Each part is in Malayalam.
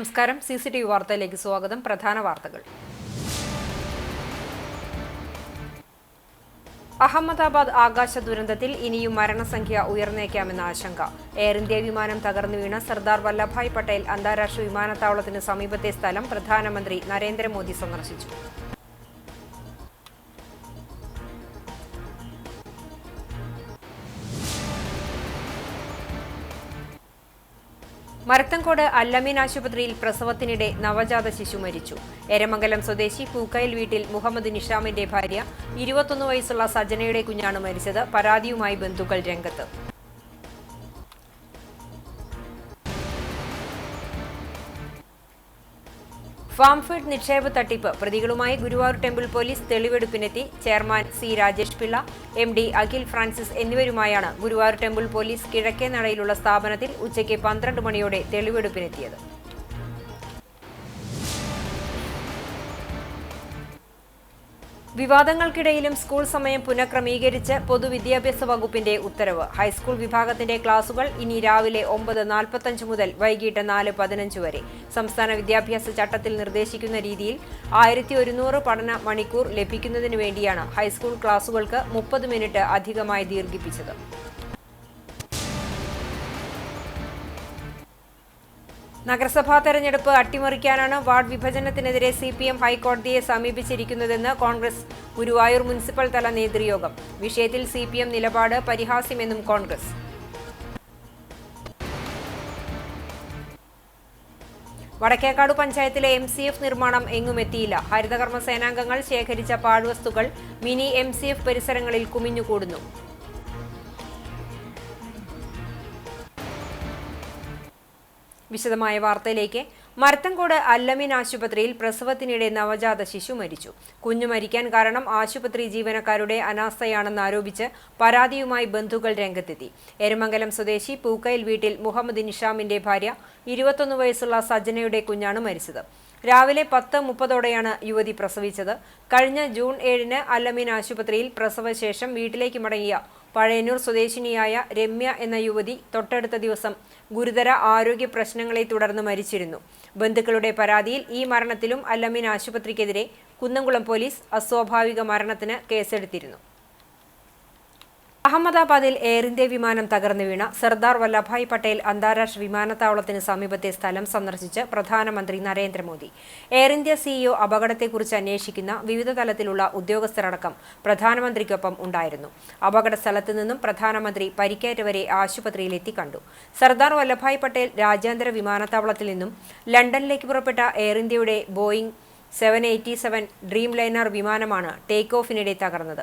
നമസ്കാരം. CCTV വാർത്തയിലേക്ക് സ്വാഗതം. പ്രധാന വാർത്തകൾ. അഹമ്മദാബാദ് ആകാശ ദുരന്തത്തിൽ ഇനിയും മരണസംഖ്യ ഉയർന്നേക്കാമെന്ന ആശങ്ക. എയർ ഇന്ത്യ വിമാനം തകർന്നു വീണ സർദാർ വല്ലഭായ് പട്ടേൽ അന്താരാഷ്ട്ര വിമാനത്താവളത്തിന് സമീപത്തെ സ്ഥലം പ്രധാനമന്ത്രി നരേന്ദ്രമോദി സന്ദർശിച്ചു. മരത്തങ്കോട് അല്ലമീൻ ആശുപത്രിയിൽ പ്രസവത്തിനിടെ നവജാത ശിശു മരിച്ചു. എരമംഗലം സ്വദേശി പൂക്കയിൽ വീട്ടിൽ മുഹമ്മദ് നിഷാമിന്റെ ഭാര്യ 21 വയസ്സുള്ള സജനയുടെ കുഞ്ഞാണ് മരിച്ചത്. പരാതിയുമായി ബന്ധുക്കൾ രംഗത്ത്. ഫാംഫീഡ് നിക്ഷേപ തട്ടിപ്പ് പ്രതികളുമായി ഗുരുവായൂർ ടെമ്പിൾ പോലീസ് തെളിവെടുപ്പിനെത്തി. Chairman C Rajesh Pillai, MD Akhil Francis എന്നിവരുമായാണ് ഗുരുവായൂർ ടെമ്പിൾ പോലീസ് കിഴക്കേനടയിലുള്ള സ്ഥാപനത്തിൽ ഉച്ചയ്ക്ക് 12 മണിയോടെ തെളിവെടുപ്പിനെത്തിയത്. വിവാദങ്ങൾക്കിടയിലും സ്കൂൾ സമയം പുനഃക്രമീകരിച്ച് പൊതുവിദ്യാഭ്യാസ വകുപ്പിന്റെ ഉത്തരവ്. ഹൈസ്കൂൾ വിഭാഗത്തിന്റെ ക്ലാസുകൾ ഇനി രാവിലെ 9:45 മുതൽ വൈകിട്ട് 4:15 വരെ. സംസ്ഥാന വിദ്യാഭ്യാസ ചട്ടത്തിൽ നിർദ്ദേശിക്കുന്ന രീതിയിൽ 1100 പഠന മണിക്കൂർ ലഭിക്കുന്നതിനു വേണ്ടിയാണ് ഹൈസ്കൂൾ ക്ലാസുകൾക്ക് 30 മിനിറ്റ് അധികമായി ദീർഘിപ്പിച്ചത്. നഗരസഭാ തെരഞ്ഞെടുപ്പ് അട്ടിമറിക്കാനാണ് വാർഡ് വിഭജനത്തിനെതിരെ CPM ഹൈക്കോടതിയെ സമീപിച്ചിരിക്കുന്നതെന്ന് കോൺഗ്രസ് ഗുരുവായൂർ മുനിസിപ്പൽ തല നേതൃയോഗം. വിഷയത്തിൽ CPM നിലപാട് പരിഹാസ്യമെന്നും കോൺഗ്രസ്. വടക്കേക്കാട് പഞ്ചായത്തിലെ MCF നിർമ്മാണം എങ്ങുമെത്തിയില്ല. ഹരിതകർമ്മ സേനാംഗങ്ങൾ ശേഖരിച്ച പാഴ്വസ്തുക്കൾ മിനി MCF പരിസരങ്ങളിൽ കുമിഞ്ഞുകൂടുന്നു. വിശദമായ വാർത്തയിലേക്ക്. മരത്തങ്കോട് അല്ലമീൻ ആശുപത്രിയിൽ പ്രസവത്തിനിടെ നവജാത ശിശു മരിച്ചു. കുഞ്ഞു മരിക്കാൻ കാരണം ആശുപത്രി ജീവനക്കാരുടെ അനാസ്ഥയാണെന്ന് ആരോപിച്ച് പരാതിയുമായി ബന്ധുക്കൾ രംഗത്തെത്തി. എരമംഗലം സ്വദേശി പൂക്കയിൽ വീട്ടിൽ മുഹമ്മദ് നിഷാമിന്റെ ഭാര്യ 21 വയസ്സുള്ള സജനയുടെ കുഞ്ഞാണ് മരിച്ചത്. രാവിലെ 10:30ഓടെയാണ് യുവതി പ്രസവിച്ചത്. കഴിഞ്ഞ ജൂൺ 7-ന് അല്ലമീൻ ആശുപത്രിയിൽ പ്രസവശേഷം വീട്ടിലേക്ക് മടങ്ങിയ പഴയന്നൂർ സ്വദേശിനിയായ രമ്യ എന്ന യുവതി തൊട്ടടുത്ത ദിവസം ഗുരുതര ആരോഗ്യ പ്രശ്നങ്ങളെ തുടർന്ന് മരിച്ചിരുന്നു. ബന്ധുക്കളുടെ പരാതിയിൽ ഈ മരണത്തിലും അല്ലമീൻ ആശുപത്രിക്കെതിരെ കുന്നംകുളം പോലീസ് അസ്വാഭാവിക മരണത്തിന് കേസെടുത്തിരുന്നു. അഹമ്മദാബാദിൽ എയർ ഇന്ത്യ വിമാനം തകർന്നു വീണ സർദാർ വല്ലഭായ് പട്ടേൽ അന്താരാഷ്ട്ര വിമാനത്താവളത്തിന് സമീപത്തെ സ്ഥലം സന്ദർശിച്ച് പ്രധാനമന്ത്രി നരേന്ദ്രമോദി. എയർ ഇന്ത്യ CEO അപകടത്തെക്കുറിച്ച് അന്വേഷിക്കുന്ന വിവിധ തലത്തിലുള്ള ഉദ്യോഗസ്ഥരടക്കം പ്രധാനമന്ത്രിക്കൊപ്പം ഉണ്ടായിരുന്നു. അപകട സ്ഥലത്ത് നിന്നും പ്രധാനമന്ത്രി പരിക്കേറ്റവരെ ആശുപത്രിയിലെത്തി കണ്ടു. സർദാർ വല്ലഭായ് പട്ടേൽ രാജ്യാന്തര വിമാനത്താവളത്തിൽ നിന്നും ലണ്ടനിലേക്ക് പുറപ്പെട്ട എയർ ഇന്ത്യയുടെ ബോയിംഗ് 787 ഡ്രീം ലൈനർ വിമാനമാണ് ടേക്ക് ഓഫിനിടെ തകർന്നത്.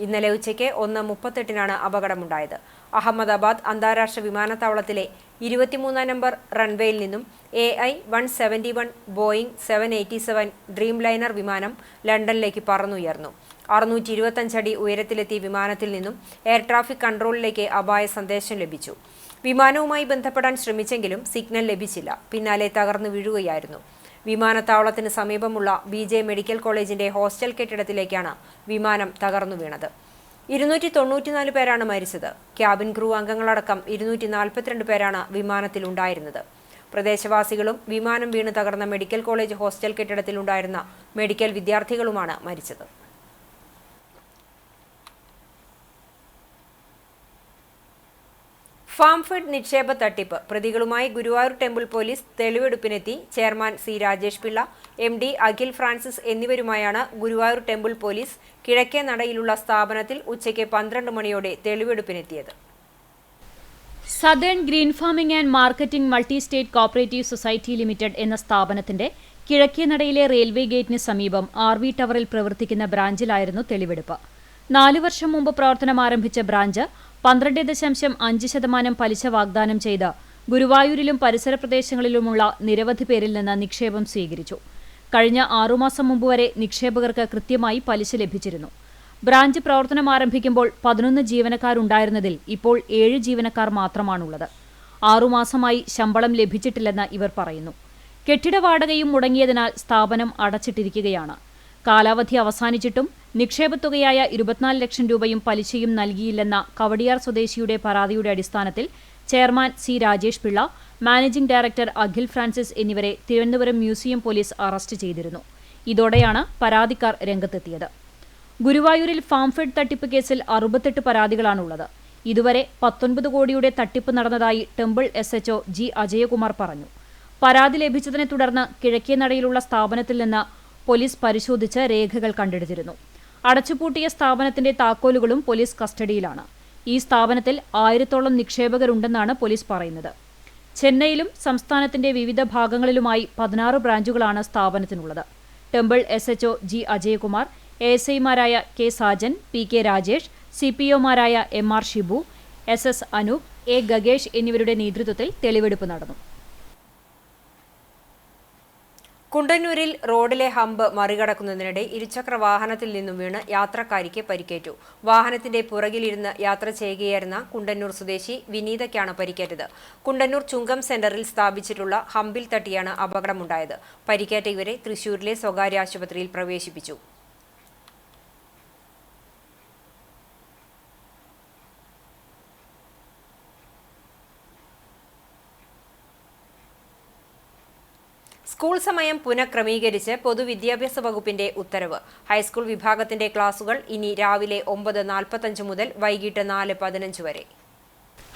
ഇന്നലെ ഉച്ചയ്ക്ക് 1:38-നാണ് അപകടമുണ്ടായത്. അഹമ്മദാബാദ് അന്താരാഷ്ട്ര വിമാനത്താവളത്തിലെ 23-ാം നമ്പർ റൺവേയിൽ നിന്നും AI-171 ബോയിംഗ് 787 ഡ്രീം ലൈനർ വിമാനം ലണ്ടനിലേക്ക് പറന്നുയർന്നു. 625 അടി ഉയരത്തിലെത്തിയ വിമാനത്തിൽ നിന്നും എയർ ട്രാഫിക് കൺട്രോളിലേക്ക് അപായ സന്ദേശം ലഭിച്ചു. വിമാനവുമായി ബന്ധപ്പെടാൻ ശ്രമിച്ചെങ്കിലും സിഗ്നൽ ലഭിച്ചില്ല. പിന്നാലെ തകർന്നു വീഴുകയായിരുന്നു. വിമാനത്താവളത്തിന് സമീപമുള്ള BJ മെഡിക്കൽ കോളേജിന്റെ ഹോസ്റ്റൽ കെട്ടിടത്തിലേക്കാണ് വിമാനം തകർന്നു വീണത്. 294 പേരാണ് മരിച്ചത്. ക്യാബിൻ ക്രൂ അംഗങ്ങളടക്കം 242 പേരാണ് വിമാനത്തിൽ ഉണ്ടായിരുന്നത്. പ്രദേശവാസികളും വിമാനം വീണ് തകർന്ന മെഡിക്കൽ കോളേജ് ഹോസ്റ്റൽ കെട്ടിടത്തിലുണ്ടായിരുന്ന മെഡിക്കൽ വിദ്യാർത്ഥികളുമാണ് മരിച്ചത്. ഫാംഫീഡ് നിക്ഷേപ തട്ടിപ്പ് പ്രതികളുമായി ഗുരുവായൂർ ടെമ്പിൾ പോലീസ് തെളിവെടുപ്പിനെത്തി. Chairman C Rajesh Pillai, MD Akhil Francis എന്നിവരുമായാണ് ഗുരുവായൂർ ടെമ്പിൾ പോലീസ് കിഴക്കേ നടയിലുള്ള സ്ഥാപനത്തിൽ ഉച്ചയ്ക്ക് 12 മണിയോടെ തെളിവെടുപ്പിനെത്തിയത്. Southern Green Farming and Marketing Multi State Cooperative Society Limited എന്ന സ്ഥാപനത്തിന്റെ കിഴക്കേ നടയിലെ റെയിൽവേ ഗേറ്റിന് സമീപം RV ടവറിൽ പ്രവർത്തിക്കുന്ന ബ്രാഞ്ചിലായിരുന്നു തെളിവെടുപ്പ്. 4 വർഷം മുമ്പ് പ്രവർത്തനം ആരംഭിച്ച ബ്രാഞ്ച് 12.5% പലിശ വാഗ്ദാനം ചെയ്ത് ഗുരുവായൂരിലും പരിസര പ്രദേശങ്ങളിലുമുള്ള നിരവധി പേരിൽ നിന്ന് നിക്ഷേപം സ്വീകരിച്ചു. കഴിഞ്ഞ 6 മാസം മുമ്പ് വരെ നിക്ഷേപകർക്ക് കൃത്യമായി പലിശ ലഭിച്ചിരുന്നു. ബ്രാഞ്ച് പ്രവർത്തനം ആരംഭിക്കുമ്പോൾ 11 ജീവനക്കാരുണ്ടായിരുന്നതിൽ ഇപ്പോൾ 7 ജീവനക്കാർ മാത്രമാണുള്ളത്. 6 മാസമായി ശമ്പളം ലഭിച്ചിട്ടില്ലെന്ന് ഇവർ പറയുന്നു. കെട്ടിട വാടകയും മുടങ്ങിയതിനാൽ സ്ഥാപനം അടച്ചിട്ടിരിക്കുകയാണ്. കാലാവധി അവസാനിച്ചിട്ടും നിക്ഷേപത്തുകയായ 24 ലക്ഷം രൂപയും പലിശയും നൽകിയില്ലെന്ന കവടിയാർ സ്വദേശിയുടെ പരാതിയുടെ അടിസ്ഥാനത്തിൽ chairman C Rajesh Pillai, managing director Akhil Francis എന്നിവരെ തിരുവനന്തപുരം മ്യൂസിയം പോലീസ് അറസ്റ്റ് ചെയ്തിരുന്നു. ഇതോടെയാണ് പരാതിക്കാർ രംഗത്തെത്തിയത്. ഗുരുവായൂരിൽ ഫാംഫെഡ് തട്ടിപ്പ് കേസിൽ 68 പരാതികളാണുള്ളത്. ഇതുവരെ 19 കോടിയുടെ തട്ടിപ്പ് നടന്നതായി ടെമ്പിൾ SHO ജി അജയകുമാർ പറഞ്ഞു. പരാതി ലഭിച്ചതിനെ തുടർന്ന് കിഴക്കേനടയിലുള്ള സ്ഥാപനത്തിൽ നിന്ന് പോലീസ് പരിശോധിച്ച് രേഖകൾ കണ്ടെടുത്തിരുന്നു. അടച്ചുപൂട്ടിയ സ്ഥാപനത്തിന്റെ താക്കോലുകളും പോലീസ് കസ്റ്റഡിയിലാണ്. ഈ സ്ഥാപനത്തിൽ 1000-ഓളം നിക്ഷേപകരുണ്ടെന്നാണ് പോലീസ് പറയുന്നത്. ചെന്നൈയിലും സംസ്ഥാനത്തിന്റെ വിവിധ ഭാഗങ്ങളിലുമായി 16 ബ്രാഞ്ചുകളാണ് സ്ഥാപനത്തിനുള്ളത്. ടെമ്പിൾ SHO ജി അജയകുമാർ, ASIമാരായ കെ സാജൻ, PK രാജേഷ്, CPOമാരായ MR Shibu, SS Anoop, A Gagesh എന്നിവരുടെ നേതൃത്വത്തിൽ തെളിവെടുപ്പ് നടന്നു. കുണ്ടന്നൂരിൽ റോഡിലെ ഹമ്പ് മറികടക്കുന്നതിനിടെ ഇരുചക്ര വാഹനത്തിൽ നിന്നും വീണ് യാത്രക്കാരിക്ക് പരിക്കേറ്റു. വാഹനത്തിന്റെ പുറകിലിരുന്ന് യാത്ര ചെയ്യുകയായിരുന്ന കുണ്ടന്നൂർ സ്വദേശി വിനീതയ്ക്കാണ് പരിക്കേറ്റത്. കുണ്ടന്നൂർ ചുങ്കം സെന്ററിൽ സ്ഥാപിച്ചിട്ടുള്ള ഹമ്പിൽ തട്ടിയാണ് അപകടമുണ്ടായത്. പരിക്കേറ്റ ഇവരെ തൃശൂരിലെ സ്വകാര്യ ആശുപത്രിയിൽ പ്രവേശിപ്പിച്ചു. സ്കൂൾ സമയം പുനഃക്രമീകരിച്ച് പൊതുവിദ്യാഭ്യാസ വകുപ്പിന്റെ ഉത്തരവ്. ഹൈസ്കൂൾ വിഭാഗത്തിന്റെ ക്ലാസുകൾ ഇനി രാവിലെ 9:45 മുതൽ വൈകിട്ട് 4:15 വരെ.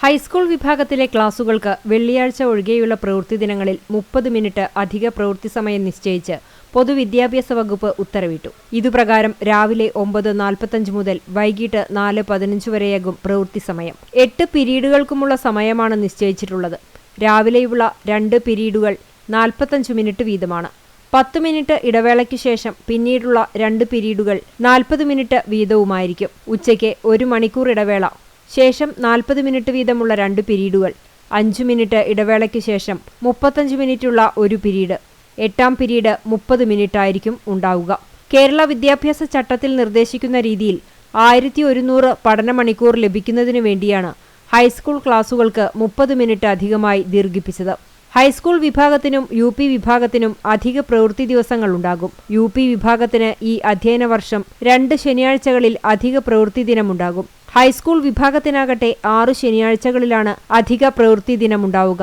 ഹൈസ്കൂൾ വിഭാഗത്തിലെ ക്ലാസുകൾക്ക് വെള്ളിയാഴ്ച ഒഴികെയുള്ള പ്രവൃത്തി ദിനങ്ങളിൽ 30 മിനിറ്റ് അധിക പ്രവൃത്തി സമയം നിശ്ചയിച്ച് പൊതുവിദ്യാഭ്യാസ വകുപ്പ് ഉത്തരവിട്ടു. ഇതുപ്രകാരം രാവിലെ 9:45 മുതൽ വൈകിട്ട് 4:15 വരെയാകും പ്രവൃത്തി സമയം. 8 പിരീഡുകൾക്കുമുള്ള സമയമാണ് നിശ്ചയിച്ചിട്ടുള്ളത്. രാവിലെയുള്ള 2 പിരീഡുകൾ 45 മിനിറ്റ് വീതമാണ്. 10 മിനിറ്റ് ഇടവേളയ്ക്ക് ശേഷം പിന്നീടുള്ള 2 പിരീഡുകൾ 40 മിനിറ്റ് വീതവുമായിരിക്കും. ഉച്ചയ്ക്ക് 1 മണിക്കൂർ ഇടവേള, ശേഷം 40 മിനിറ്റ് വീതമുള്ള 2 പിരീഡുകൾ, 5 മിനിറ്റ് ഇടവേളയ്ക്ക് ശേഷം 35 മിനിറ്റുള്ള 1 പിരീഡ്. 8ാം പിരീഡ് 30 മിനിറ്റ് ആയിരിക്കും ഉണ്ടാവുക. കേരള വിദ്യാഭ്യാസ ചട്ടത്തിൽ നിർദ്ദേശിക്കുന്ന രീതിയിൽ 1100 പഠന മണിക്കൂർ ലഭിക്കുന്നതിനു വേണ്ടിയാണ് ഹൈസ്കൂൾ ക്ലാസുകൾക്ക് 30 മിനിറ്റ് അധികമായി ദീർഘിപ്പിച്ചത്. ഹൈസ്കൂൾ വിഭാഗത്തിനും UP വിഭാഗത്തിനും അധിക പ്രവൃത്തി ദിവസങ്ങളുണ്ടാകും. UP വിഭാഗത്തിന് ഈ അധ്യയന വർഷം 2 ശനിയാഴ്ചകളിൽ അധിക പ്രവൃത്തി ദിനമുണ്ടാകും. ഹൈസ്കൂൾ വിഭാഗത്തിനാകട്ടെ 6 ശനിയാഴ്ചകളിലാണ് അധിക പ്രവൃത്തി ദിനമുണ്ടാവുക.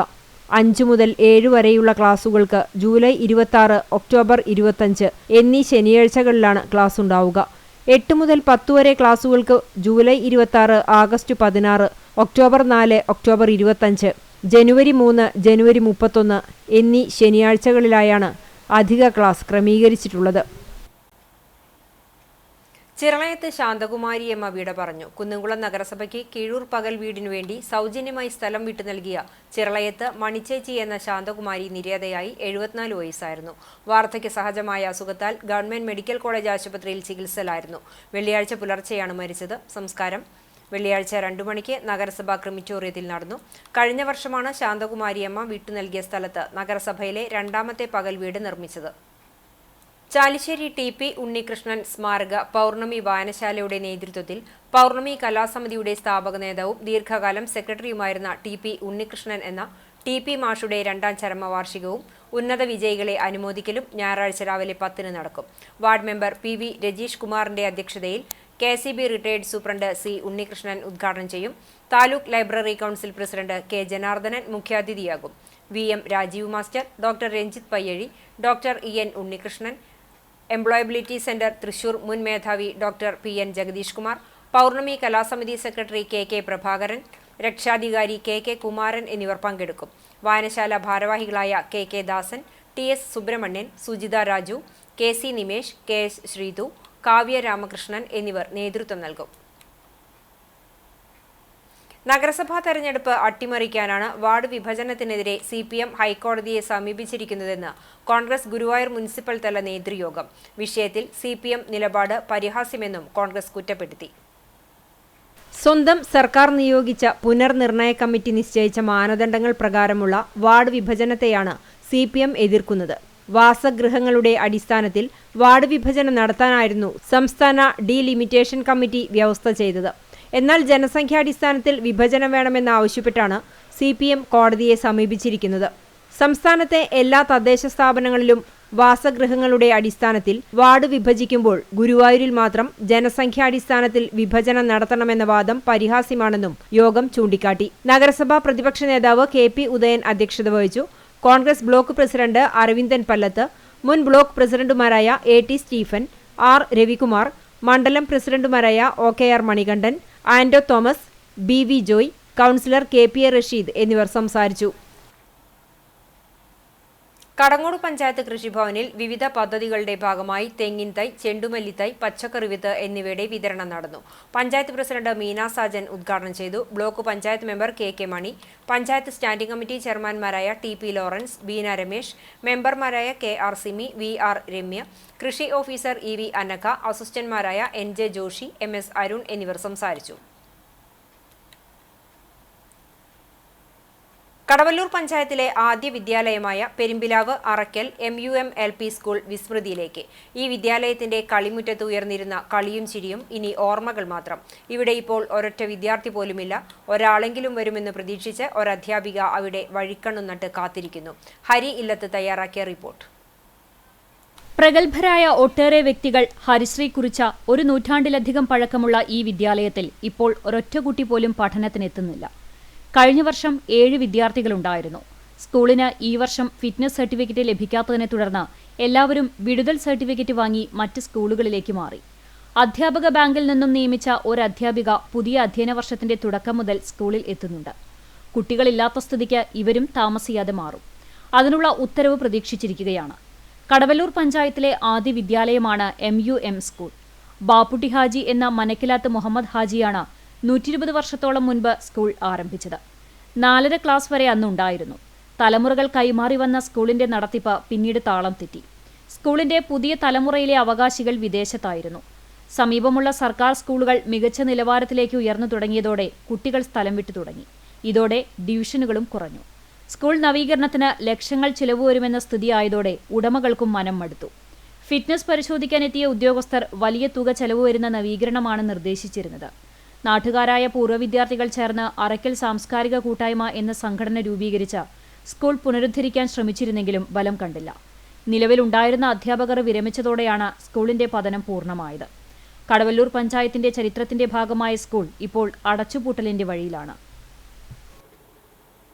5 മുതൽ 7 വരെയുള്ള ക്ലാസുകൾക്ക് ജൂലൈ 26, ഒക്ടോബർ 25 എന്നീ ശനിയാഴ്ചകളിലാണ് ക്ലാസ് ഉണ്ടാവുക. 8 മുതൽ 10 വരെ ക്ലാസുകൾക്ക് ജൂലൈ 26, ആഗസ്റ്റ് 16, ഒക്ടോബർ 4, ഒക്ടോബർ 25, ജനുവരി 3, ജനുവരി 31 എന്നീ ശനിയാഴ്ചകളിലായാണ് അധിക ക്ലാസ് ക്രമീകരിച്ചിട്ടുള്ളത്. ചിറളയത്ത് ശാന്തകുമാരിയമ്മ വിട പറഞ്ഞു. കുന്നംകുളം നഗരസഭയ്ക്ക് കീഴൂർ പകൽ വീടിനു വേണ്ടി സൗജന്യമായി സ്ഥലം വിട്ടു നൽകിയ ചിറളയത്ത് മണിച്ചേച്ചി എന്ന ശാന്തകുമാരി നിര്യാതയായി 74 വയസ്സായിരുന്നു. വാർദ്ധക്യ സഹജമായ അസുഖത്താൽ ഗവൺമെന്റ് മെഡിക്കൽ കോളേജ് ആശുപത്രിയിൽ ചികിത്സയിലായിരുന്നു. വെള്ളിയാഴ്ച പുലർച്ചെയാണ് മരിച്ചത്. സംസ്കാരം വെള്ളിയാഴ്ച 2 മണിക്ക് നഗരസഭാ ക്രിമിറ്റോറിയത്തിൽ നടന്നു. കഴിഞ്ഞ വർഷമാണ് ശാന്തകുമാരിയമ്മ വിട്ടു നൽകിയ സ്ഥലത്ത് നഗരസഭയിലെ 2ാമത്തെ പകൽ വീട് നിർമ്മിച്ചത്. ചാലിശ്ശേരി TP ഉണ്ണികൃഷ്ണൻ സ്മാരക പൗർണമി വായനശാലയുടെ നേതൃത്വത്തിൽ പൗർണമി കലാസമിതിയുടെ സ്ഥാപക നേതാവും ദീർഘകാലം സെക്രട്ടറിയുമായിരുന്ന TP ഉണ്ണികൃഷ്ണൻ എന്ന TP മാഷുടെ 2ാം ചരമവാർഷികവും ഉന്നത വിജയികളെ അനുമോദിക്കലും ഞായറാഴ്ച രാവിലെ 10-ന് നടക്കും. വാർഡ് മെമ്പർ PV രജീഷ് കുമാറിന്റെ അധ്യക്ഷതയിൽ KCB retired superintendent C Unnikrishnan ഉദ്ഘാടനം ചെയ്യും. Taluk library council president K Janardhanan മുഖ്യാതിഥിയാകും. VM Rajeev master, doctor Ranjith Payyazhi, doctor EN Unnikrishnan, employability centre Thrissur മുൻ മേധാവി doctor PN Jagadeesh Kumar, Pournami Kalasamithi secretary KK Prabhakaran, രക്ഷാധികാരി KK കുമാരൻ എന്നിവർ പങ്കെടുക്കും. വായനശാല ഭാരവാഹികളായ KK ദാസൻ, TS Subramanian, Sujitha Raju, KC Nimesh, KS Sreethu, Kavya Ramakrishnan എന്നിവർ നേതൃത്വം നൽകും. നഗരസഭാ തെരഞ്ഞെടുപ്പ് അട്ടിമറിക്കാനാണ് വാർഡ് വിഭജനത്തിനെതിരെ CPM ഹൈക്കോടതിയെ സമീപിച്ചിരിക്കുന്നതെന്ന് കോൺഗ്രസ് ഗുരുവായൂർ മുനിസിപ്പൽ തല നേതൃയോഗം. വിഷയത്തിൽ CPM നിലപാട് പരിഹാസ്യമെന്നും കോൺഗ്രസ് കുറ്റപ്പെടുത്തി. സ്വന്തം സർക്കാർ നിയോഗിച്ച പുനർനിർണയ കമ്മിറ്റി നിശ്ചയിച്ച മാനദണ്ഡങ്ങൾ പ്രകാരമുള്ള വാർഡ് വിഭജനത്തെയാണ് CPM എതിർക്കുന്നത്. വാസഗൃഹങ്ങളുടെ അടിസ്ഥാനത്തിൽ വാർഡ് വിഭജനം നടത്താനായിരുന്നു സംസ്ഥാന ഡീലിമിറ്റേഷൻ കമ്മിറ്റി വ്യവസ്ഥ ചെയ്തത്. എന്നാൽ ജനസംഖ്യാടിസ്ഥാനത്തിൽ വിഭജനം വേണമെന്നാവശ്യപ്പെട്ടാണ് CPM കോടതിയെ സമീപിച്ചിരിക്കുന്നത്. സംസ്ഥാനത്തെ എല്ലാ തദ്ദേശ സ്ഥാപനങ്ങളിലും വാസഗൃഹങ്ങളുടെ അടിസ്ഥാനത്തിൽ വാർഡ് വിഭജിക്കുമ്പോൾ ഗുരുവായൂരിൽ മാത്രം ജനസംഖ്യാടിസ്ഥാനത്തിൽ വിഭജനം നടത്തണമെന്ന വാദം പരിഹാസ്യമാണെന്നും യോഗം ചൂണ്ടിക്കാട്ടി. നഗരസഭാ പ്രതിപക്ഷ നേതാവ് കെ.പി. ഉദയൻ അധ്യക്ഷത വഹിച്ചു. കോൺഗ്രസ് ബ്ലോക്ക് പ്രസിഡന്റ് അരവിന്ദൻ പല്ലത്ത്, മുൻ ബ്ലോക്ക് പ്രസിഡന്റുമാരായ എ.ടി. Stephen, R. രവികുമാർ, മണ്ഡലം പ്രസിഡന്റുമാരായ O K R. Manikandan, Anto Thomas, B V. Joy, councillor K P A. Rasheed എന്നിവർ സംസാരിച്ചു. കടങ്ങോട് പഞ്ചായത്ത് കൃഷിഭവനിൽ വിവിധ പദ്ധതികളുടെ ഭാഗമായി തെങ്ങിൻ തൈ, ചെണ്ടുമല്ലിത്തൈ, പച്ചക്കറി വിത്ത് എന്നിവയുടെ വിതരണം നടന്നു. പഞ്ചായത്ത് പ്രസിഡന്റ് മീന സാജൻ ഉദ്ഘാടനം ചെയ്തു. Block panchayat member K K. Mani, panchayat standing committee ചെയർമാൻമാരായ ടി.പി. ലോറൻസ്, ബീന രമേശ്, മെമ്പർമാരായ കെ.ആർ. സിമി, വി.ആർ. രമ്യ, കൃഷി ഓഫീസർ ഇ.വി. അന്നക്ക, അസിസ്റ്റന്റുമാരായ എൻ.ജെ. ജോഷി, എം.എസ്. അരുൺ എന്നിവർ സംസാരിച്ചു. കടവല്ലൂർ പഞ്ചായത്തിലെ ആദ്യ വിദ്യാലയമായ Perumpilavu Arakkal MUM LP school വിസ്മൃതിയിലേക്ക്. ഈ വിദ്യാലയത്തിന്റെ കളിമുറ്റത്ത് ഉയർന്നിരുന്ന കളിയും ചിരിയും ഇനി ഓർമ്മകൾ മാത്രം. ഇവിടെ ഇപ്പോൾ ഒരൊറ്റ വിദ്യാർത്ഥി പോലുമില്ല. ഒരാളെങ്കിലും വരുമെന്ന് പ്രതീക്ഷിച്ച് ഒരധ്യാപിക അവിടെ വഴിക്കണ്ണും നട്ട് കാത്തിരിക്കുന്നു. ഹരി ഇല്ലത്ത് തയ്യാറാക്കിയ റിപ്പോർട്ട്. പ്രഗത്ഭരായ ഒട്ടേറെ വ്യക്തികൾ ഹരിശ്രീ കുറിച്ച ഒരു നൂറ്റാണ്ടിലധികം പഴക്കമുള്ള ഈ വിദ്യാലയത്തിൽ ഇപ്പോൾ ഒരൊറ്റ കുട്ടി പോലും പഠനത്തിനെത്തുന്നില്ല. കഴിഞ്ഞ വർഷം 7 വിദ്യാർത്ഥികളുണ്ടായിരുന്നു. സ്കൂളിന് ഈ വർഷം ഫിറ്റ്നസ് സർട്ടിഫിക്കറ്റ് ലഭിക്കാത്തതിനെ തുടർന്ന് എല്ലാവരും വിടുതൽ സർട്ടിഫിക്കറ്റ് വാങ്ങി മറ്റ് സ്കൂളുകളിലേക്ക് മാറി. അധ്യാപക ബാങ്കിൽ നിന്നും നിയമിച്ച ഒരു അധ്യാപിക പുതിയ അധ്യയന വർഷത്തിന്റെ തുടക്കം മുതൽ സ്കൂളിൽ എത്തുന്നുണ്ട്. കുട്ടികളില്ലാത്ത സ്ഥിതിക്ക് ഇവരും താമസിയാതെ മാറും. അതിനുള്ള ഉത്തരവ് പ്രതീക്ഷിച്ചിരിക്കുകയാണ്. കടവല്ലൂർ പഞ്ചായത്തിലെ ആദ്യ വിദ്യാലയമാണ് MUM സ്കൂൾ. ബാപ്പുട്ടി ഹാജി എന്ന മനക്കിലാത്ത് മുഹമ്മദ് ഹാജിയാണ് 120 വർഷത്തോളം മുൻപ് സ്കൂൾ ആരംഭിച്ചത്. 4ാം ക്ലാസ് വരെ അന്നുണ്ടായിരുന്നു. തലമുറകൾ കൈമാറി വന്ന സ്കൂളിന്റെ നടത്തിപ്പ് പിന്നീട് താളം തെറ്റി. സ്കൂളിന്റെ പുതിയ തലമുറയിലെ അവകാശികൾ വിദേശത്തായിരുന്നു. സമീപമുള്ള സർക്കാർ സ്കൂളുകൾ മികച്ച നിലവാരത്തിലേക്ക് ഉയർന്നു തുടങ്ങിയതോടെ കുട്ടികൾ സ്ഥലം വിട്ടു തുടങ്ങി. ഇതോടെ ഡിവിഷനുകളും കുറഞ്ഞു. സ്കൂൾ നവീകരണത്തിന് ലക്ഷങ്ങൾ ചിലവ് വരുമെന്ന സ്ഥിതിയായതോടെ ഉടമകൾക്കും മനം മടുത്തു. ഫിറ്റ്നസ് പരിശോധിക്കാനെത്തിയ ഉദ്യോഗസ്ഥർ വലിയ തുക ചെലവ് വരുന്ന നവീകരണമാണ് നിർദ്ദേശിച്ചിരുന്നത്. നാട്ടുകാരായ പൂർവ്വ വിദ്യാർത്ഥികൾ ചേർന്ന് അറക്കൽ സാംസ്കാരിക കൂട്ടായ്മ എന്ന സംഘടന രൂപീകരിച്ച സ്കൂൾ പുനരുദ്ധരിക്കാൻ ശ്രമിച്ചിരുന്നെങ്കിലും ബലം കണ്ടില്ല. നിലവിലുണ്ടായിരുന്ന അധ്യാപകർ വിരമിച്ചതോടെയാണ് സ്കൂളിന്റെ പതനം പൂർണ്ണമായത്. കടവല്ലൂർ പഞ്ചായത്തിന്റെ ചരിത്രത്തിന്റെ ഭാഗമായ സ്കൂൾ ഇപ്പോൾ അടച്ചുപൂട്ടലിന്റെ വഴിയിലാണ്.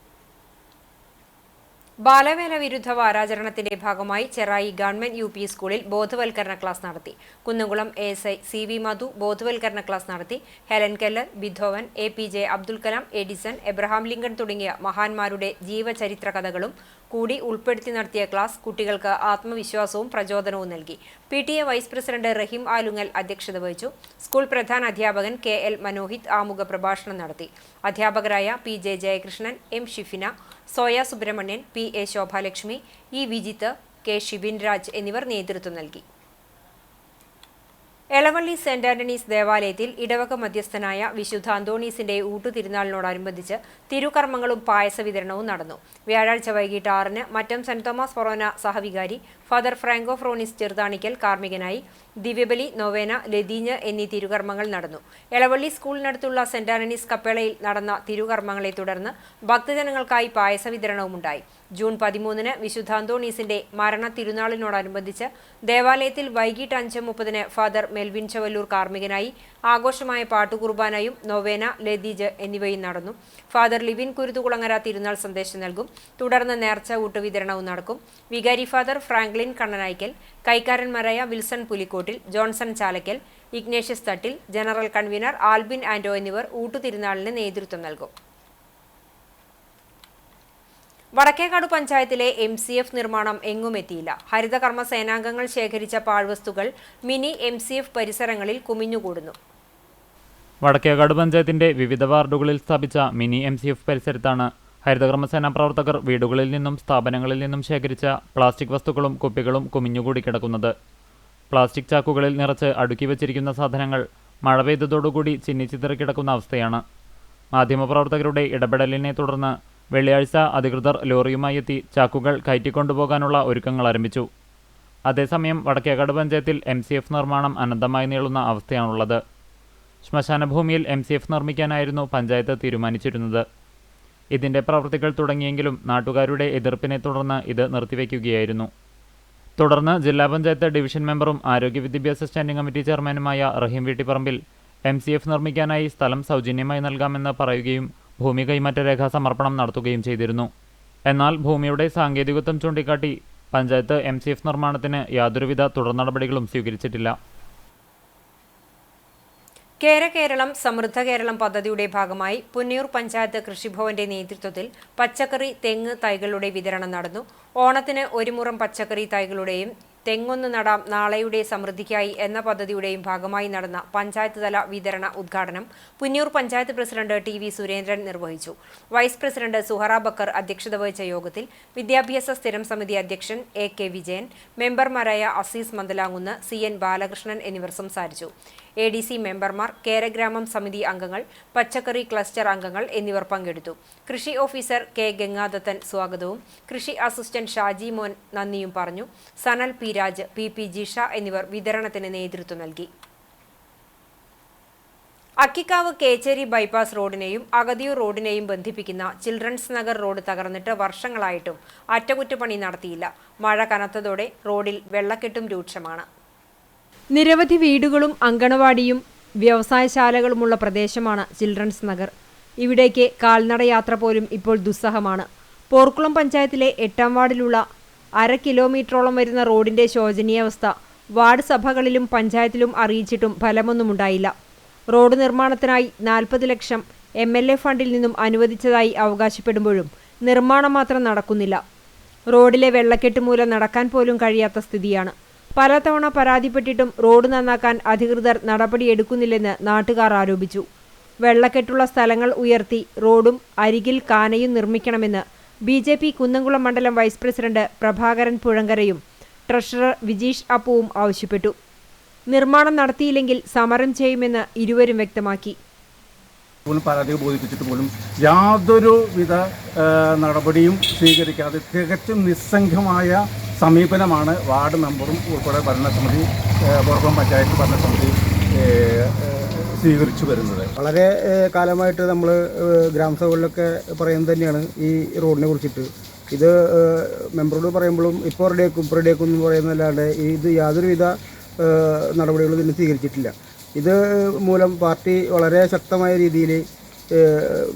ബാലവേല വിരുദ്ധ വാരാചരണത്തിന്റെ ഭാഗമായി ചെറായി ഗവൺമെന്റ് UP സ്കൂളിൽ ബോധവൽക്കരണ ക്ലാസ് നടത്തി. കുന്നംകുളം ASI CV മധു ബോധവൽക്കരണ ക്ലാസ് നടത്തി. Helen Keller, Beethoven, APJ Abdul Kalam, Edison, Abraham Lincoln തുടങ്ങിയ മഹാന്മാരുടെ ജീവചരിത്ര കഥകളും കൂടി ഉൾപ്പെടുത്തി നടത്തിയ ക്ലാസ് കുട്ടികൾക്ക് ആത്മവിശ്വാസവും പ്രചോദനവും നൽകി. PTA വൈസ് പ്രസിഡന്റ് റഹീം ആലുങ്ങൽ അധ്യക്ഷത വഹിച്ചു. സ്കൂൾ പ്രധാന അധ്യാപകൻ KL മനോഹിത് ആമുഖ പ്രഭാഷണം നടത്തി. അധ്യാപകരായ PJ Jayakrishnan, M Shifina, Soya Subrahmanyan, PA Shobhalakshmi, E Vijith, K Shibin Raj എന്നിവർ നേതൃത്വം നൽകി. എളവള്ളി സെന്റ് ആന്റണീസ് ദേവാലയത്തിൽ ഇടവക മധ്യസ്ഥനായ വിശുദ്ധ അന്തോണീസിന്റെ ഊട്ടുതിരുനാളിനോടനുബന്ധിച്ച് തിരുകർമ്മങ്ങളും പായസ വിതരണവും നടന്നു. വ്യാഴാഴ്ച വൈകിട്ട് 6-ന് മറ്റം സെന്റ് തോമസ് ഫൊറോന സഹവികാരി ഫാദർ ഫ്രാങ്കോ ഫ്രോണിസ് ചെറുതാണിക്കൽ കാർമ്മികനായി ദിവ്യബലി, നൊവേന, ലതീഞ്ഞ് എന്നീ തിരുകർമ്മങ്ങൾ നടന്നു. എളവള്ളി സ്കൂളിനടുത്തുള്ള സെന്റ് ആന്റണീസ് കപ്പേളയിൽ നടന്ന തിരുകർമ്മങ്ങളെ തുടർന്ന് ഭക്തജനങ്ങൾക്കായി പായസ വിതരണവുമുണ്ടായി. ജൂൺ 13-ന് വിശുദ്ധ അന്തോണീസിന്റെ മരണ തിരുനാളിനോടനുബന്ധിച്ച് ദേവാലയത്തിൽ വൈകിട്ട് 5:30-ന് ഫാദർ മെൽവിൻ ചവല്ലൂർ കാർമ്മികനായി ആഘോഷമായ പാട്ടുകുർബാനയും നൊവേന, ലതീജ് എന്നിവയും നടന്നു. ഫാദർ ലിവിൻ കുരുത്തുകുളങ്ങര തിരുനാൾ സന്ദേശം നൽകും. തുടർന്ന് നേർച്ച ഊട്ട് വിതരണവും നടക്കും. വികാരി ഫാദർ ഫ്രാങ്ക്ലിൻ കണ്ണനായ്ക്കൽ, കൈക്കാരന്മാരായ Wilson Pulikkottil, Johnson Chalakkal, Ignatius Thattil, general convener Albin Anto എന്നിവർ ഊട്ടുതിരുനാളിന് നേതൃത്വം നൽകും. വടക്കേക്കാട് പഞ്ചായത്തിലെ MCF നിർമ്മാണം എങ്ങുമെത്തിയില്ല. ഹരിതകർമ്മ സേനാംഗങ്ങൾ ശേഖരിച്ച പാഴ്വസ്തുക്കൾ മിനി MCF പരിസരങ്ങളിൽ കുമിഞ്ഞുകൂടുന്നു. വടക്കേക്കാട് പഞ്ചായത്തിന്റെ വിവിധ വാർഡുകളിൽ സ്ഥാപിച്ച മിനി MCF പരിസരത്താണ് ഹരിതകർമ്മസേനാ പ്രവർത്തകർ വീടുകളിൽ നിന്നും സ്ഥാപനങ്ങളിൽ നിന്നും ശേഖരിച്ച പ്ലാസ്റ്റിക് വസ്തുക്കളും കുപ്പികളും കുമിഞ്ഞുകൂടി കിടക്കുന്നത്. പ്ലാസ്റ്റിക് ചാക്കുകളിൽ നിറച്ച് അടുക്കി വച്ചിരിക്കുന്ന സാധനങ്ങൾ മഴ പെയ്തതോടുകൂടി ചിന്നിച്ചിതറി കിടക്കുന്ന അവസ്ഥയാണ്. മാധ്യമപ്രവർത്തകരുടെ ഇടപെടലിനെ തുടർന്ന് വെള്ളിയാഴ്ച അധികൃതർ ലോറിയുമായി എത്തി ചാക്കുകൾ കയറ്റിക്കൊണ്ടുപോകാനുള്ള ഒരുക്കങ്ങൾ ആരംഭിച്ചു. അതേസമയം വടക്കേക്കാട് പഞ്ചായത്തിൽ MCF നിർമ്മാണം അനന്തമായി നീളുന്ന അവസ്ഥയാണുള്ളത്. ശ്മശാന ഭൂമിയിൽ MCF നിർമ്മിക്കാനായിരുന്നു പഞ്ചായത്ത് തീരുമാനിച്ചിരുന്നത്. ഇതിന്റെ പ്രവൃത്തികൾ തുടങ്ങിയെങ്കിലും നാട്ടുകാരുടെ എതിർപ്പിനെ തുടർന്ന് ഇത് നിർത്തിവെക്കുകയായിരുന്നു. തുടർന്ന് ജില്ലാ പഞ്ചായത്ത് ഡിവിഷൻ മെമ്പറും ആരോഗ്യ വിദ്യാഭ്യാസ സ്റ്റാൻഡിംഗ് കമ്മിറ്റി ചെയർമാനുമായ റഹീം വീട്ടിപ്പറമ്പിൽ MCF നിർമ്മിക്കാനായി സ്ഥലം സൗജന്യമായി നൽകാമെന്ന് പറയുകയും ഭൂമി കൈമാറ്റ രേഖാ സമർപ്പണം നടത്തുകയും ചെയ്തിരുന്നു. എന്നാൽ ഭൂമിയുടെ സാങ്കേതികത്വം ചൂണ്ടിക്കാട്ടി പഞ്ചായത്ത് MCF നിർമ്മാണത്തിന് യാതൊരുവിധ തുടർ നടപടികളും സ്വീകരിച്ചിട്ടില്ല. കേരളം സമൃദ്ധ കേരളം പദ്ധതിയുടെ ഭാഗമായി പുന്നയൂർ പഞ്ചായത്ത് കൃഷിഭവന്റെ നേതൃത്വത്തിൽ പച്ചക്കറി തെങ്ങ് തൈകളുടെ വിതരണം നടന്നു. ഓണത്തിന് ഒരു മുറം പച്ചക്കറി തൈകളുടെയും തെങ്ങൊന്ന് നടാം നാളെയുടെ സമൃദ്ധിക്കായി എന്ന പദ്ധതിയുടെയും ഭാഗമായി നടന്ന പഞ്ചായത്ത് തല വിതരണ ഉദ്ഘാടനം പുന്നയൂർ പഞ്ചായത്ത് പ്രസിഡന്റ് TV സുരേന്ദ്രൻ നിർവഹിച്ചു. വൈസ് പ്രസിഡന്റ് സുഹറ ബക്കർ അധ്യക്ഷത വഹിച്ച യോഗത്തിൽ വിദ്യാഭ്യാസ സ്ഥിരം സമിതി അധ്യക്ഷൻ AK വിജയൻ, മെമ്പർമാരായ അസീസ് മന്ദലാങ്കുന്ന്, CN ബാലകൃഷ്ണൻ എന്നിവർ സംസാരിച്ചു. ADC മെമ്പർമാർ, കേരഗ്രാമം സമിതി അംഗങ്ങൾ, പച്ചക്കറി ക്ലസ്റ്റർ അംഗങ്ങൾ എന്നിവർ പങ്കെടുത്തു. കൃഷി ഓഫീസർ K ഗംഗാദത്തൻ സ്വാഗതവും കൃഷി അസിസ്റ്റന്റ് ഷാജി മോൻ നന്ദിയും പറഞ്ഞു. സനൽ P രാജ്, PP ജിഷ എന്നിവർ വിതരണത്തിന് നേതൃത്വം നൽകി. അക്കിക്കാവ് കേച്ചേരി ബൈപ്പാസ് റോഡിനെയും അഗതിയൂർ റോഡിനെയും ബന്ധിപ്പിക്കുന്ന ചിൽഡ്രൻസ് നഗർ റോഡ് തകർന്നിട്ട് വർഷങ്ങളായിട്ടും അറ്റകുറ്റപ്പണി നടത്തിയില്ല. മഴ കനത്തതോടെ റോഡിൽ വെള്ളക്കെട്ടും രൂക്ഷമാണ്. നിരവധി വീടുകളും അങ്കണവാടിയും വ്യവസായശാലകളുമുള്ള പ്രദേശമാണ് ചിൽഡ്രൻസ് നഗർ. ഇവിടേക്ക് കാൽനടയാത്ര പോലും ഇപ്പോൾ ദുസ്സഹമാണ്. പോർക്കുളം പഞ്ചായത്തിലെ 8ാം വാർഡിലുള്ള 1/2 കിലോമീറ്ററോളം വരുന്ന റോഡിന്റെ ശോചനീയാവസ്ഥ വാർഡ് സഭകളിലും പഞ്ചായത്തിലും അറിയിച്ചിട്ടും ഫലമൊന്നുമുണ്ടായില്ല. റോഡ് നിർമ്മാണത്തിനായി 40 ലക്ഷം MLA ഫണ്ടിൽ നിന്നും അനുവദിച്ചതായി അവകാശപ്പെടുമ്പോഴും നിർമ്മാണം മാത്രം നടക്കുന്നില്ല. റോഡിലെ വെള്ളക്കെട്ട് മൂലം നടക്കാൻ പോലും കഴിയാത്ത സ്ഥിതിയാണ്. പലതവണ പരാതിപ്പെട്ടിട്ടും റോഡ് നന്നാക്കാൻ അധികൃതർ നടപടിയെടുക്കുന്നില്ലെന്ന് നാട്ടുകാർ ആരോപിച്ചു. വെള്ളക്കെട്ടുള്ള സ്ഥലങ്ങൾ ഉയർത്തി റോഡും അരികിൽ കാനയും നിർമ്മിക്കണമെന്ന് BJP കുന്നംകുളം മണ്ഡലം വൈസ് പ്രസിഡന്റ് പ്രഭാകരൻ പുഴങ്കരയും ട്രഷറർ വിജീഷ് അപ്പുവും ആവശ്യപ്പെട്ടു. നിർമ്മാണം നടത്തിയില്ലെങ്കിൽ സമരം ചെയ്യുമെന്ന് ഇരുവരും വ്യക്തമാക്കി. പരാതി ബോധിപ്പിച്ചിട്ട് പോലും യാതൊരുവിധ നടപടിയും സ്വീകരിക്കാതെ തികച്ചും നിസ്സംഗമായ സമീപനമാണ് വാർഡ് മെമ്പറും ഉൾപ്പെടെ ഭരണസമിതി, പോർക്കുളം പഞ്ചായത്ത് ഭരണസമിതി സ്വീകരിച്ചു വരുന്നത്. വളരെ കാലമായിട്ട് നമ്മൾ ഗ്രാമസഭകളിലൊക്കെ പറയുന്നത് തന്നെയാണ് ഈ റോഡിനെ കുറിച്ചിട്ട്. ഇത് മെമ്പറോട് പറയുമ്പോഴും ഇപ്പോൾ റെഡിയാക്കും എന്ന് പറയുന്നതല്ലാതെ ഇത് യാതൊരുവിധ നടപടികളും ഇതിന് സ്വീകരിച്ചിട്ടില്ല. ഇത് മൂലം പാർട്ടി വളരെ ശക്തമായ രീതിയിൽ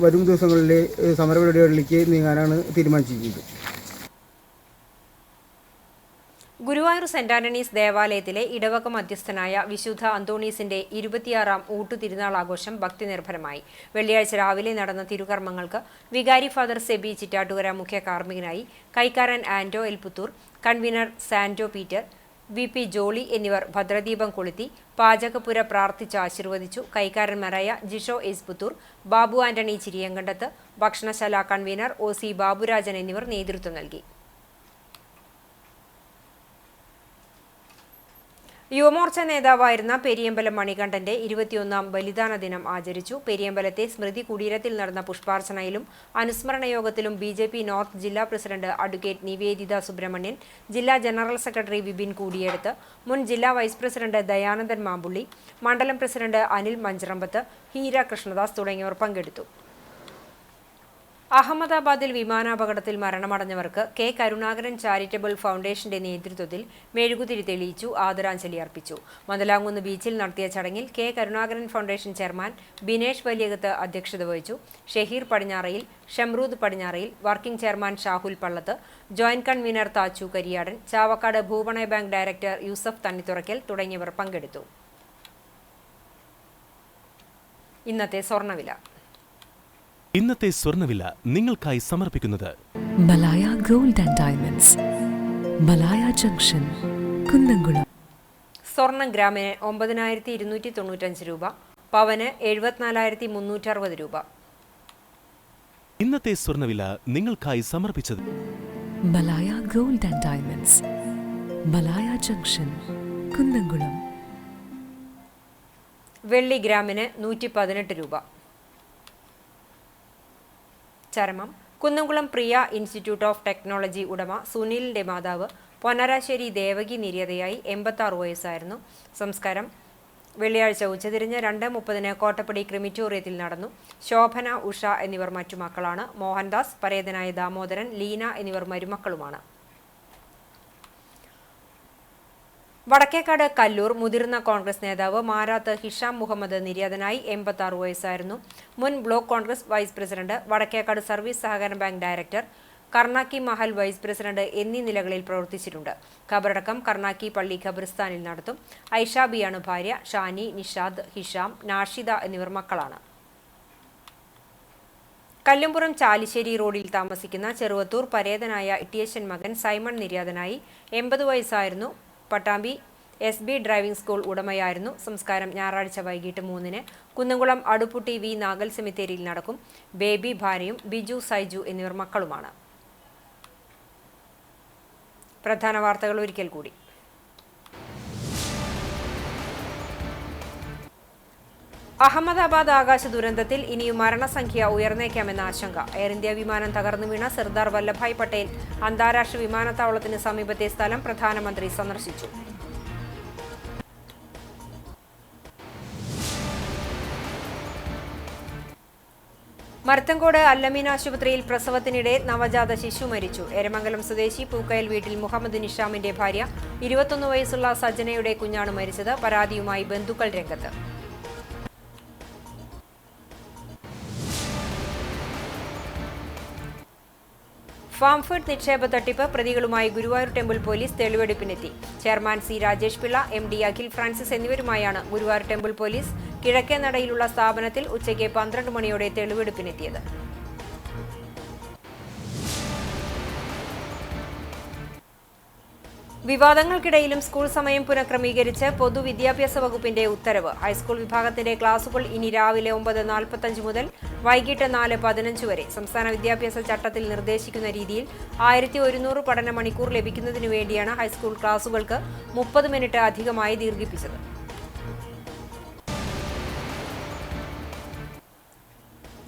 വരും ദിവസങ്ങളിൽ സമരപരിപാടികളിലേക്ക് നീങ്ങാനാണ് തീരുമാനിച്ചിരിക്കുന്നത്. ഗുരുവായൂർ സെന്റ് ആന്റണീസ് ദേവാലയത്തിലെ ഇടവക മധ്യസ്ഥനായ വിശുദ്ധ അന്തോണീസിന്റെ 26ാം ഊട്ടുതിരുനാൾ ആഘോഷം ഭക്തിനിർഭരമായി. വെള്ളിയാഴ്ച രാവിലെ നടന്ന തിരുകർമ്മങ്ങൾക്ക് വികാരി ഫാദർ സെബി ചിറ്റാട്ടുകര മുഖ്യ കാർമ്മികനായി. കൈക്കാരൻ Anto Elputhur, convener Santo Peter, VP Jolly എന്നിവർ ഭദ്രദീപം കൊളുത്തി പാചകപ്പുര പ്രാർത്ഥിച്ച് ആശീർവദിച്ചു. കൈക്കാരന്മാരായ ജിഷോ എസ് പുത്തൂർ, ബാബു ആന്റണി ചിരിയങ്കണ്ടത്ത്, ഭക്ഷണശാല കൺവീനർ OC ബാബുരാജൻ എന്നിവർ നേതൃത്വം നൽകി. യുവമോർച്ച നേതാവായിരുന്ന പെരിയമ്പലം മണികണ്ഠന്റെ 21ാം ബലിദാന ദിനം ആചരിച്ചു. പെരിയമ്പലത്തെ സ്മൃതി കുടീരത്തിൽ നടന്ന പുഷ്പാർച്ചനയിലും അനുസ്മരണ യോഗത്തിലും BJP നോർത്ത് ജില്ലാ പ്രസിഡന്റ് അഡ്വക്കേറ്റ് നിവേദിത സുബ്രഹ്മണ്യൻ, ജില്ലാ ജനറൽ സെക്രട്ടറി വിപിൻ കൂടിയെടുത്ത്, മുൻ ജില്ലാ വൈസ് പ്രസിഡന്റ് ദയാനന്ദൻ മാമ്പുള്ളി, മണ്ഡലം പ്രസിഡന്റ് അനിൽ മഞ്ചറമ്പത്ത്, ഹീര കൃഷ്ണദാസ് തുടങ്ങിയവർ പങ്കെടുത്തു. അഹമ്മദാബാദിൽ വിമാനാപകടത്തിൽ മരണമടഞ്ഞവർക്ക് K കരുണാകരൻ ചാരിറ്റബിൾ ഫൗണ്ടേഷന്റെ നേതൃത്വത്തിൽ മെഴുകുതിരി തെളിയിച്ചു, ആദരാഞ്ജലി അർപ്പിച്ചു. മന്ദലാംകുന്ന് ബീച്ചിൽ നടത്തിയ ചടങ്ങിൽ K Karunakaran foundation chairman Binesh Valiyakath അധ്യക്ഷത വഹിച്ചു. Shaheer Padinjarayil, Shamrood Padinjarayil, working chairman Shahul Pallath, joint convener Thachu Kariyadan, Chavakkad ഭൂപണ ബാങ്ക് ഡയറക്ടർ യൂസഫ് തണ്ണിത്തുറയ്ക്കൽ തുടങ്ങിയവർ പങ്കെടുത്തു. ഇന്നത്തെ സ്വർണ്ണവില. ഇന്നത്തെ സ്വർണ്ണവില നിങ്ങൾക്കായി സമർപ്പിക്കുന്നത് Malaya gold and diamonds, Malaya junction, Kunnamkulam. സ്വർണം ഗ്രാമിന് 9295 രൂപ, പവന് 74,360 രൂപ. ഇന്നത്തെ സ്വർണ്ണവില നിങ്ങൾക്കായി സമർപ്പിച്ചത് Malaya gold and diamonds, Malaya junction, Kunnamkulam. വെള്ളി ഗ്രാമിന് 118 രൂപ. ചരമം. കുന്നംകുളം പ്രിയ ഇൻസ്റ്റിറ്റ്യൂട്ട് ഓഫ് ടെക്നോളജി ഉടമ സുനിലിന്റെ മാതാവ് പൊന്നരാശ്ശേരി ദേവകി നിര്യാതയായി. 86 വയസ്സായിരുന്നു. സംസ്കാരം വെള്ളിയാഴ്ച ഉച്ചതിരിഞ്ഞ് 2:30 കോട്ടപ്പടി ക്രിമിറ്റോറിയത്തിൽ നടന്നു. ശോഭന, ഉഷ എന്നിവർ മറ്റു മക്കളാണ്. മോഹൻദാസ്, പരേതനായ ദാമോദരൻ, ലീന എന്നിവർ മരുമക്കളുമാണ്. വടക്കേക്കാട് കല്ലൂർ മുതിർന്ന കോൺഗ്രസ് നേതാവ് മാരാത്ത് ഹിഷാം മുഹമ്മദ് നിര്യാതനായി 86 വയസ്സായിരുന്നു. മുൻ block Congress vice president, Vadakkekad service സഹകരണ bank director, Karnaki Mahal vice president എന്നീ നിലകളിൽ പ്രവർത്തിച്ചിട്ടുണ്ട്. ഖബറടക്കം കർണാക്കി പള്ളി ഖബറിസ്ഥാനിൽ നടത്തും. ഐഷാബിയാണ് ഭാര്യ. ഷാനി, നിഷാദ്, ഹിഷാം, നാഷിദ എന്നിവർ മക്കളാണ്. കല്ലുംപുറം ചാലിശ്ശേരി റോഡിൽ താമസിക്കുന്ന ചെറുവത്തൂർ പരേതനായ ഇട്ടിയച്ചൻ മകൻ സൈമൺ നിര്യാതനായി. 80 വയസ്സായിരുന്നു. പട്ടാമ്പി SB ഡ്രൈവിംഗ് സ്കൂൾ ഉടമയായിരുന്നു. സംസ്കാരം ഞായറാഴ്ച വൈകിട്ട് 3-ന് കുന്നംകുളം അടുപ്പുട്ടി വി നാഗൽ സെമിത്തേരിയിൽ നടക്കും. ബേബി ഭാര്യയും ബിജു, സൈജു എന്നിവർ മക്കളുമാണ്. പ്രധാന വാർത്തകൾ ഒരിക്കൽ കൂടി. അഹമ്മദാബാദ് ആകാശ ദുരന്തത്തിൽ ഇനിയും മരണസംഖ്യ ഉയർന്നേക്കാമെന്ന ആശങ്ക. എയർ ഇന്ത്യ വിമാനം തകർന്നു വീണ സർദാർ വല്ലഭായ് പട്ടേൽ അന്താരാഷ്ട്ര വിമാനത്താവളത്തിന് സമീപത്തെ സ്ഥലം പ്രധാനമന്ത്രി സന്ദർശിച്ചു. മരത്തങ്കോട് അല്ലമീൻ ആശുപത്രിയിൽ പ്രസവത്തിനിടെ നവജാത ശിശു മരിച്ചു. എരമംഗലം സ്വദേശി പൂക്കയൽ വീട്ടിൽ മുഹമ്മദ് നിഷാമിന്റെ ഭാര്യ 21 വയസ്സുള്ള സജനയുടെ കുഞ്ഞാണ് മരിച്ചത്. പരാതിയുമായി ബന്ധുക്കൾ രംഗത്ത്. ഫാംഫെഡ് നിക്ഷേപ തട്ടിപ്പ് പ്രതികളുമായി ഗുരുവായൂർ ടെമ്പിൾ പോലീസ് തെളിവെടുപ്പിനെത്തി. Chairman C Rajesh Pillai, MD Akhil Francis എന്നിവരുമായാണ് ഗുരുവായൂർ ടെമ്പിൾ പോലീസ് കിഴക്കേനടയിലുള്ള സ്ഥാപനത്തിൽ ഉച്ചയ്ക്ക് 12 മണിയോടെ തെളിവെടുപ്പിനെത്തിയത്. വിവാദങ്ങൾക്കിടയിലും സ്കൂൾ സമയം പുനഃക്രമീകരിച്ച് പൊതുവിദ്യാഭ്യാസ വകുപ്പിന്റെ ഉത്തരവ്. ഹൈസ്കൂൾ വിഭാഗത്തിന്റെ ക്ലാസുകൾ ഇനി രാവിലെ 9:45 മുതൽ വൈകിട്ട് 4:15 വരെ. സംസ്ഥാന വിദ്യാഭ്യാസ ചട്ടത്തിൽ നിർദ്ദേശിക്കുന്ന രീതിയിൽ 1100 പഠന മണിക്കൂർ ലഭിക്കുന്നതിനു വേണ്ടിയാണ് ഹൈസ്കൂൾ ക്ലാസുകൾക്ക് 30 മിനിറ്റ് അധികമായി ദീർഘിപ്പിച്ചത്.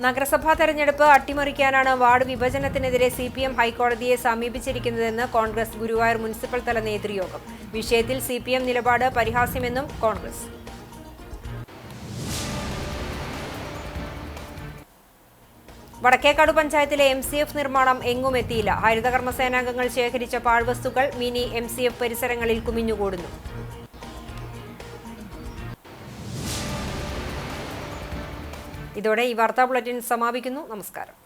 നഗരസഭാ തെരഞ്ഞെടുപ്പ് അട്ടിമറിക്കാനാണ് വാർഡ് വിഭജനത്തിനെതിരെ CPM ഹൈക്കോടതിയെ സമീപിച്ചിരിക്കുന്നതെന്ന് കോൺഗ്രസ് ഗുരുവായൂർ മുനിസിപ്പൽ തല നേതൃയോഗം. വിഷയത്തിൽ CPM നിലപാട് പരിഹാസ്യമെന്നും കോൺഗ്രസ്. വടക്കേക്കാട് പഞ്ചായത്തിലെ MCF നിർമ്മാണം എങ്ങും എത്തിയില്ല. ഹരിതകർമ്മസേനാംഗങ്ങൾ ശേഖരിച്ച പാഴ്വസ്തുക്കൾ മിനി MCF പരിസരങ്ങളിൽ കുമിഞ്ഞുകൂടുന്നു. ഇതോടെ ഈ വാർത്താ ബുള്ളറ്റിൻ സമാപിക്കുന്നു. നമസ്കാരം.